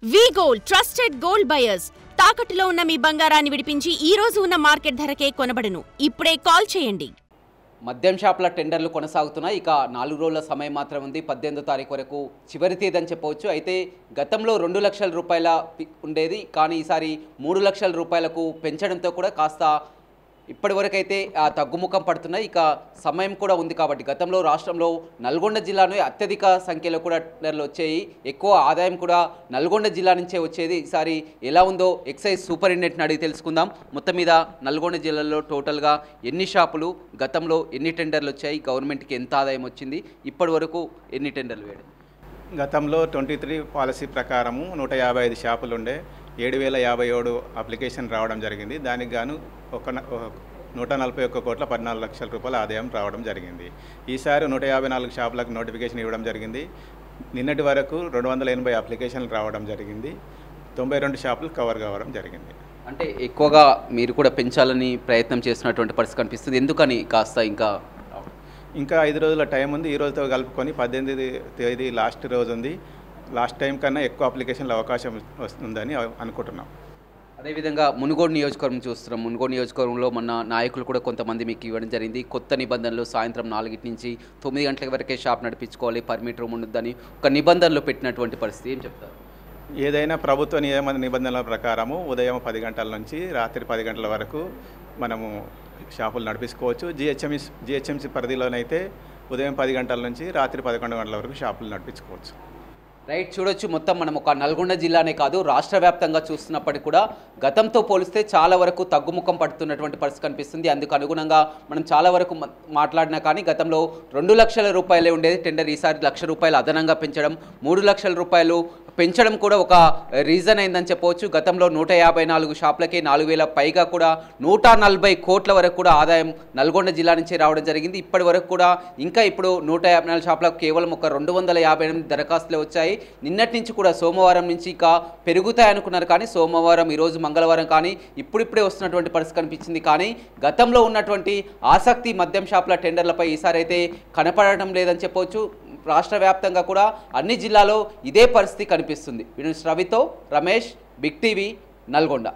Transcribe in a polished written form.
వి gold trusted gold buyers తాకట్టులో ఉన్న మీ బంగారాన్ని విడిపించి ఈ రోజు ఉన్న మార్కెట్ ధరకే కొనబడును. ఇప్పుడే కాల్ చేయండి. మద్యం షాపుల టెండర్లు కొనసాగుతున్నాయి. ఇక 4 రోజుల సమయం మాత్రం ఉంది. 18వ తారీఖు వరకు చివరి తేదీ అని చెప్పవచ్చు. అయితే గతంలో 2 లక్షల రూపాయల ఉండేది, కానీ ఈసారి 3 లక్షల రూపాయలకు పెంచడంతో కూడా కాస్త ఇప్పటివరకైతే తగ్గుముఖం పడుతున్నాయి. ఇక సమయం కూడా ఉంది కాబట్టి గతంలో రాష్ట్రంలో నల్గొండ జిల్లాలో అత్యధిక సంఖ్యలో కూడా టెండర్లు వచ్చాయి. ఎక్కువ ఆదాయం కూడా నల్గొండ జిల్లా నుంచే వచ్చేది. ఈసారి ఎలా ఉందో ఎక్సైజ్ సూపరింటెండెంట్ని అడిగి తెలుసుకుందాం. మొత్తం మీద నల్గొండ జిల్లాలో టోటల్గా ఎన్ని షాపులు, గతంలో ఎన్ని టెండర్లు వచ్చాయి, గవర్నమెంట్కి ఎంత ఆదాయం వచ్చింది, ఇప్పటి వరకు ఎన్ని టెండర్లు వేయడం? గతంలో 23 పాలసీ ప్రకారము 155 షాపులు ఉండే 7,057 అప్లికేషన్ రావడం జరిగింది. దానికి గాను 141 కోట్ల 14 లక్షల రూపాయల ఆదాయం రావడం జరిగింది. ఈసారి 154 షాపులకు నోటిఫికేషన్ ఇవ్వడం జరిగింది. నిన్నటి వరకు 280 అప్లికేషన్లు రావడం జరిగింది. 92 షాపులు కవర్ కావడం జరిగింది. అంటే ఎక్కువగా మీరు కూడా పెంచాలని ప్రయత్నం చేస్తున్నటువంటి పరిస్థితి కనిపిస్తుంది. ఎందుకని కాస్త ఇంకా 5 రోజుల టైం ఉంది. ఈ రోజుతో కలుపుకొని 18వ తేదీ లాస్ట్ రోజు ఉంది. లాస్ట్ టైం కన్నా ఎక్కువ అప్లికేషన్ల అవకాశం వస్తుందని అనుకుంటున్నాం. అదేవిధంగా మునుగోడు నియోజకవర్గం చూస్తున్నాం. మునుగోడు నియోజకవర్గంలో మొన్న నాయకులు కూడా కొంతమంది మీకు ఇవ్వడం జరిగింది. కొత్త నిబంధనలు సాయంత్రం 4 నుంచి 9 గంటల వరకే షాప్ నడిపించుకోవాలి, పర్మిట్ రూమ్ ఉండదని ఒక నిబంధనలు పెట్టినటువంటి పరిస్థితి ఏం చెప్తారు? ఏదైనా ప్రభుత్వ నిబంధనల ప్రకారము ఉదయం 10 గంటల నుంచి రాత్రి 10 గంటల వరకు మనము షాపులు నడిపించుకోవచ్చు. జిహెచ్ఎంసీ పరిధిలోనైతే ఉదయం 10 గంటల నుంచి రాత్రి 11 గంటల వరకు షాపులు నడిపించుకోవచ్చు. రైట్, చూడొచ్చు. మొత్తం మనం ఒక నల్గొండ జిల్లానే కాదు రాష్ట్ర వ్యాప్తంగా చూస్తున్నప్పటికీ కూడా గతంతో పోలిస్తే చాలా వరకు తగ్గుముఖం పడుతున్నటువంటి పరిస్థితి కనిపిస్తుంది. అందుకు అనుగుణంగా మనం చాలా వరకు మాట్లాడినా కానీ గతంలో 2 లక్షల రూపాయలే ఉండేది టెండర్. ఈసారి 1 లక్ష రూపాయలు అదనంగా పెంచడం, 3 లక్షల రూపాయలు పెంచడం కూడా ఒక రీజన్ అయిందని చెప్పవచ్చు. గతంలో 154 షాపులకే 4,000 పైగా కూడా 140 కోట్ల వరకు కూడా ఆదాయం నల్గొండ జిల్లా నుంచే రావడం జరిగింది. ఇప్పటి వరకు కూడా ఇంకా ఇప్పుడు 154 షాపులకు కేవలం ఒక 258 దరఖాస్తులే వచ్చాయి. నిన్నటి నుంచి కూడా సోమవారం నుంచి ఇక పెరుగుతాయి అనుకున్నారు, కానీ సోమవారం, ఈరోజు మంగళవారం కానీ ఇప్పుడిప్పుడే వస్తున్నటువంటి పరిస్థితి కనిపించింది. కానీ గతంలో ఉన్నటువంటి ఆసక్తి మద్యం షాపుల టెండర్లపై ఈసారి అయితే కనపడటం లేదని చెప్పవచ్చు. రాష్ట్ర వ్యాప్తంగా కూడా అన్ని జిల్లాలో ఇదే పరిస్థితి కనిపిస్తుంది. రవితో రమేష్, బిగ్ టీవీ, నల్గొండ.